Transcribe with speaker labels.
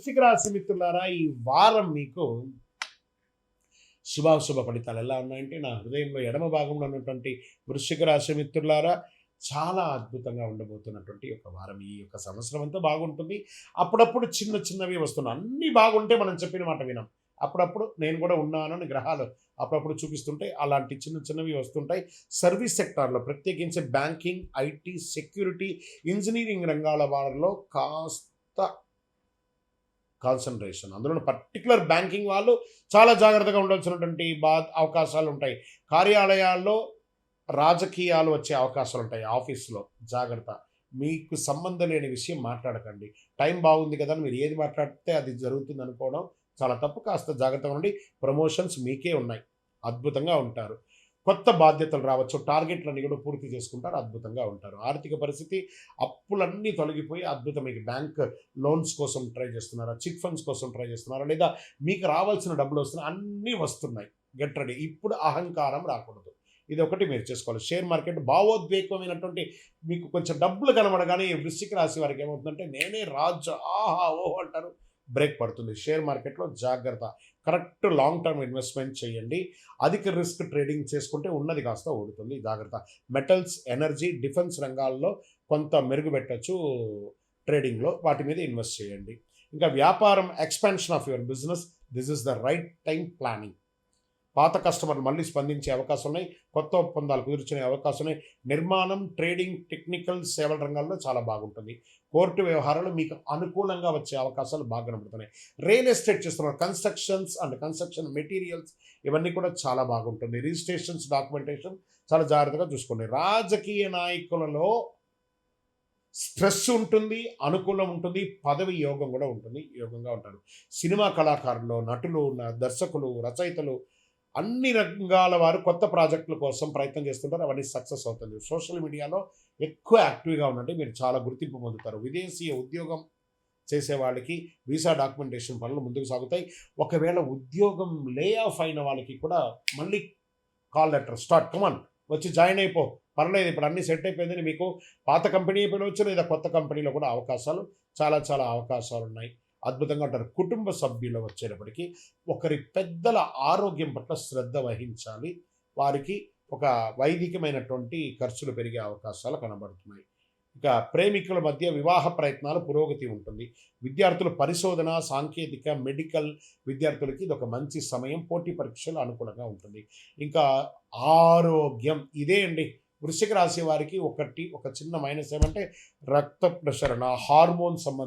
Speaker 1: వృశ్చిక రాశి మిత్రులారా, ఈ వారం మీకు శుభాశుభ ఫలితాలు ఎలా ఉన్నాయంటే, నా హృదయంలో ఎడమ భాగంలో ఉన్నటువంటి వృశ్చిక రాశి మిత్రులారా, చాలా అద్భుతంగా ఉండబోతున్నటువంటి ఒక వారం. ఈ యొక్క సంవత్సరం అంతా బాగుంటుంది. అప్పుడప్పుడు చిన్న చిన్నవి వస్తున్నాయి. అన్నీ బాగుంటే మనం చెప్పిన మాట వినం. అప్పుడప్పుడు నేను కూడా ఉన్నానని గ్రహాలు అప్పుడప్పుడు చూపిస్తుంటాయి. అలాంటి చిన్న చిన్నవి వస్తుంటాయి. సర్వీస్ సెక్టార్లో ప్రత్యేకించి బ్యాంకింగ్, ఐటీ, సెక్యూరిటీ, ఇంజనీరింగ్ రంగాల వారిలో కాస్త కాన్సన్ట్రేషన్, అందులో పర్టికులర్ బ్యాంకింగ్ వాళ్ళు చాలా జాగ్రత్తగా ఉండాల్సినటువంటి అవకాశాలు ఉంటాయి. కార్యాలయాల్లో రాజకీయాలు వచ్చే అవకాశాలు ఉంటాయి. ఆఫీస్లో జాగ్రత్త. మీకు సంబంధం లేని విషయం మాట్లాడకండి. టైం బాగుంది కదా అని మీరు ఏది మాట్లాడితే అది జరుగుతుంది అనుకోవడం చాలా తప్పు. కాస్త జాగ్రత్తగా ఉండి. ప్రమోషన్స్ మీకే ఉన్నాయి. అద్భుతంగా ఉంటారు. కొత్త బాధ్యతలు రావచ్చు. టార్గెట్లన్నీ కూడా పూర్తి చేసుకుంటారు. అద్భుతంగా ఉంటారు. ఆర్థిక పరిస్థితి, అప్పులన్నీ తొలగిపోయి అద్భుతం. మీకు బ్యాంక్ లోన్స్ కోసం ట్రై చేస్తున్నారా, చిట్ ఫండ్స్ కోసం ట్రై చేస్తున్నారా, లేదా మీకు రావాల్సిన డబ్బులు వస్తున్నాయి, అన్నీ వస్తున్నాయి. Get ready. ఇప్పుడు అహంకారం రాకూడదు. ఇది ఒకటి మీరు చేసుకోవాలి. షేర్ మార్కెట్ భావోద్వేగమైనటువంటి మీకు కొంచెం డబ్బులు కనబడగానే వృశ్చిక రాశి వారికి ఏమవుతుందంటే, నేనే రాజు, ఆహా ఓహో అంటారు. బ్రేక్ పడుతుంది. షేర్ మార్కెట్లో జాగ్రత్త. కరెక్ట్ లాంగ్ టర్మ్ ఇన్వెస్ట్మెంట్ చేయండి. అధిక రిస్క్ ట్రేడింగ్ చేసుకుంటే ఉన్నది కాస్త ఓడుతుంది. జాగ్రత్త. మెటల్స్, ఎనర్జీ, డిఫెన్స్ రంగాల్లో కొంత మెరుగు పెట్టచ్చు ట్రేడింగ్లో. వాటి మీద ఇన్వెస్ట్ చేయండి. ఇంకా వ్యాపారం, expansion of your business, this is the right time planning. పాత కస్టమర్లు మళ్ళీ స్పందించే అవకాశం ఉన్నాయి. కొత్త ఒప్పందాలు కుదుర్చునే అవకాశం ఉన్నాయి. నిర్మాణం, ట్రేడింగ్, టెక్నికల్ సేవల రంగాల్లో చాలా బాగుంటుంది. కోర్టు వ్యవహారాలు మీకు అనుకూలంగా వచ్చే అవకాశాలు బాగా కనబడుతున్నాయి. రియల్ ఎస్టేట్ చేస్తున్నారు, కన్స్ట్రక్షన్స్ అండ్ కన్స్ట్రక్షన్ మెటీరియల్స్, ఇవన్నీ కూడా చాలా బాగుంటుంది. రిజిస్ట్రేషన్స్, డాక్యుమెంటేషన్ చాలా జాగ్రత్తగా చూసుకోండి. రాజకీయ నాయకులలో స్ట్రెస్ ఉంటుంది, అనుకూలం ఉంటుంది, పదవి యోగం కూడా ఉంటుంది. యోగంగా ఉంటారు. సినిమా కళాకారులు, నటులు, దర్శకులు, రచయితలు, అన్ని రంగాల వారు కొత్త ప్రాజెక్టుల కోసం ప్రయత్నం చేస్తుంటారు. అవన్నీ సక్సెస్ అవుతుంది. సోషల్ మీడియాలో ఎక్కువ యాక్టివ్గా ఉండండి. మీరు చాలా గుర్తింపు పొందుతారు. విదేశీయ ఉద్యోగం చేసే వాళ్ళకి వీసా డాక్యుమెంటేషన్ పనులు ముందుకు సాగుతాయి. ఒకవేళ ఉద్యోగం లే ఆఫ్ అయిన వాళ్ళకి కూడా మళ్ళీ కాల్ లెటర్ స్టార్ట్, కమాన్ వచ్చి జాయిన్ అయిపో, పర్లేదు ఇప్పుడు అన్నీ సెట్ అయిపోయిందని మీకు పాత కంపెనీ అయిపోయినవచ్చు, లేదా కొత్త కంపెనీలో కూడా అవకాశాలు చాలా చాలా అవకాశాలు ఉన్నాయి. అద్భుతంగా ఉంటారు. కుటుంబ సభ్యులు వచ్చేటప్పటికి ఒకరి పెద్దల ఆరోగ్యం పట్ల శ్రద్ధ వహించాలి. వారికి ఒక వైదికమైనటువంటి ఖర్చులు పెరిగే అవకాశాలు కనబడుతున్నాయి. ఇక ప్రేమికుల మధ్య వివాహ ప్రయత్నాలు పురోగతి ఉంటుంది. విద్యార్థులు పరిశోధన, సాంకేతిక, మెడికల్ విద్యార్థులకి ఇది ఒక మంచి సమయం. పోటీ పరీక్షలు అనుకూలంగా ఉంటుంది. ఇంకా ఆరోగ్యం ఇదే అండి. వృశ్చిక రాశి వారికి ఒక చిన్న మైనస్ ఏమంటే రక్త ప్రసరణ, హార్మోన్ సంబంధించి